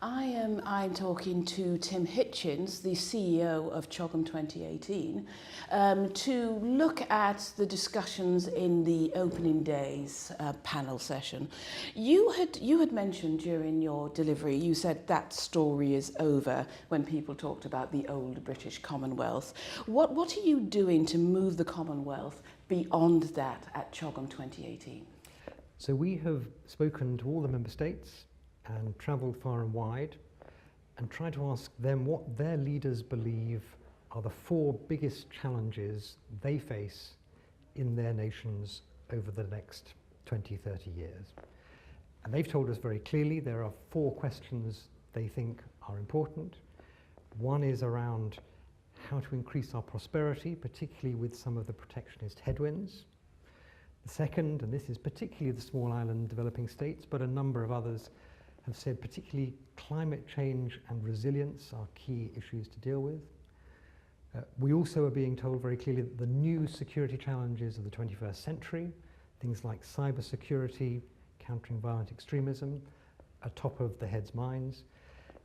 I'm talking to Tim Hitchens, the CEO of CHOGM 2018, to look at the discussions in the opening days panel session. You had mentioned during your delivery, you said that story is over when people talked about the old British Commonwealth. What are you doing to move the Commonwealth beyond that at CHOGM 2018? So we have spoken to all the member states and travelled far and wide and tried to ask them what their leaders believe are the four biggest challenges they face in their nations over the next 20, 30 years. And they've told us very clearly there are four questions they think are important. One is around how to increase our prosperity, particularly with some of the protectionist headwinds. The second, and this is particularly the small island developing states, but a number of others have said particularly climate change and resilience are key issues to deal with. We also are being told very clearly that the new security challenges of the 21st century, things like cybersecurity, countering violent extremism, are top of the heads' minds.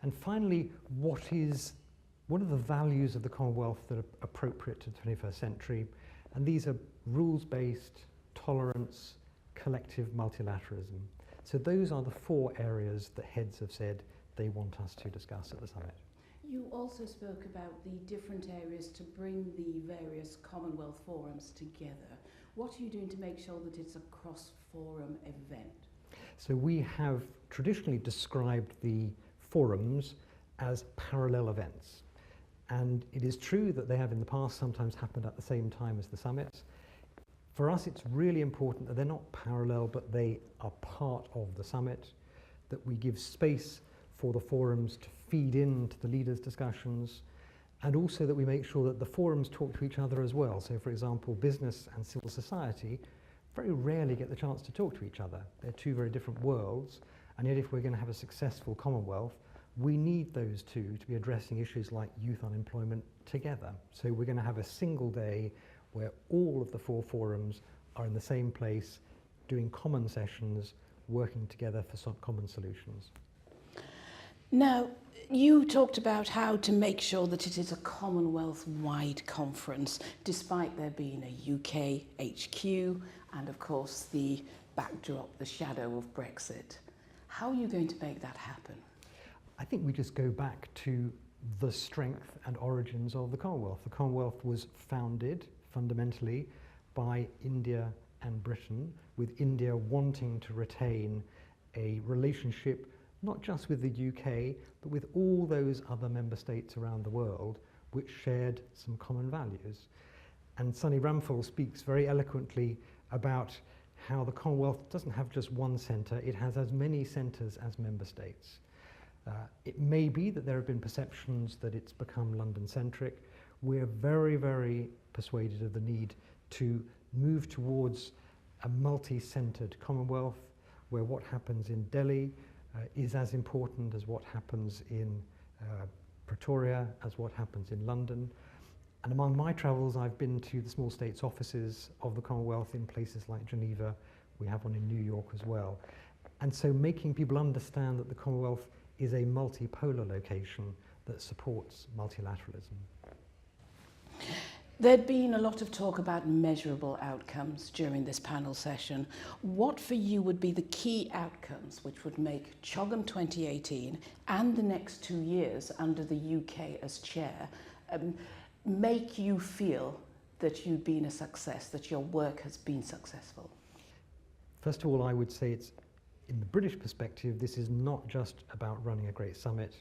And finally, what are the values of the Commonwealth that are appropriate to the 21st century? And these are rules-based, tolerance, collective multilateralism. So those are the four areas that heads have said they want us to discuss at the summit. You also spoke about the different areas to bring the various Commonwealth forums together. What are you doing to make sure that it's a cross-forum event? So we have traditionally described the forums as parallel events. And it is true that they have in the past sometimes happened at the same time as the summits. For us, it's really important that they're not parallel, but they are part of the summit, that we give space for the forums to feed into the leaders' discussions, and also that we make sure that the forums talk to each other as well. So, for example, business and civil society very rarely get the chance to talk to each other. They're two very different worlds, and yet if we're going to have a successful Commonwealth, we need those two to be addressing issues like youth unemployment together. So we're going to have a single day where all of the four forums are in the same place, doing common sessions, working together for some common solutions. Now, you talked about how to make sure that it is a Commonwealth-wide conference, despite there being a UK HQ and, of course, the backdrop, the shadow of Brexit. How are you going to make that happen? I think we just go back to the strength and origins of the Commonwealth. The Commonwealth was founded fundamentally by India and Britain, with India wanting to retain a relationship not just with the UK, but with all those other member states around the world which shared some common values. And Sunny Ramphal speaks very eloquently about how the Commonwealth doesn't have just one centre, it has as many centres as member states. It may be that there have been perceptions that it's become London-centric. We're very, very persuaded of the need to move towards a multi-centred Commonwealth where what happens in Delhi is as important as what happens in Pretoria, as what happens in London. And among my travels, I've been to the small states offices of the Commonwealth in places like Geneva. We have one in New York as well. And so making people understand that the Commonwealth is a multipolar location that supports multilateralism. There'd been a lot of talk about measurable outcomes during this panel session. What for you would be the key outcomes which would make CHOGM 2018 and the next 2 years under the UK as chair make you feel that you've been a success, that your work has been successful? First of all, I would say it's, in the British perspective, this is not just about running a great summit,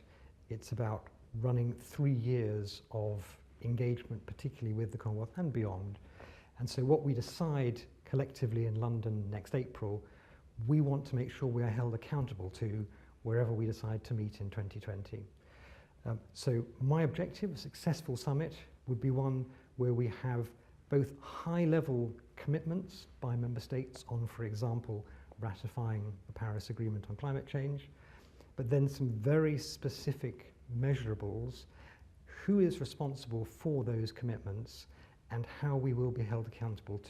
it's about running 3 years of engagement, particularly with the Commonwealth and beyond. And so what we decide collectively in London next April, we want to make sure we are held accountable to wherever we decide to meet in 2020. So my objective, a successful summit, would be one where we have both high-level commitments by member states on, for example, ratifying the Paris Agreement on climate change, but then some very specific measurables, who is responsible for those commitments and how we will be held accountable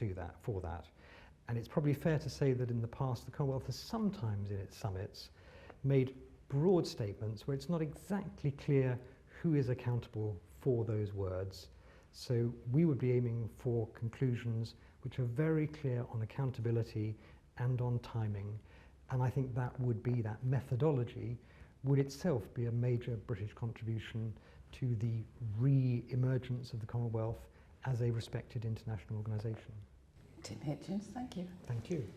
for that. And it's probably fair to say that in the past the Commonwealth has sometimes in its summits made broad statements where it's not exactly clear who is accountable for those words. So we would be aiming for conclusions which are very clear on accountability and on timing. And I think that methodology would itself be a major British contribution to the re-emergence of the Commonwealth as a respected international organisation. Tim Hitchens, thank you. Thank you.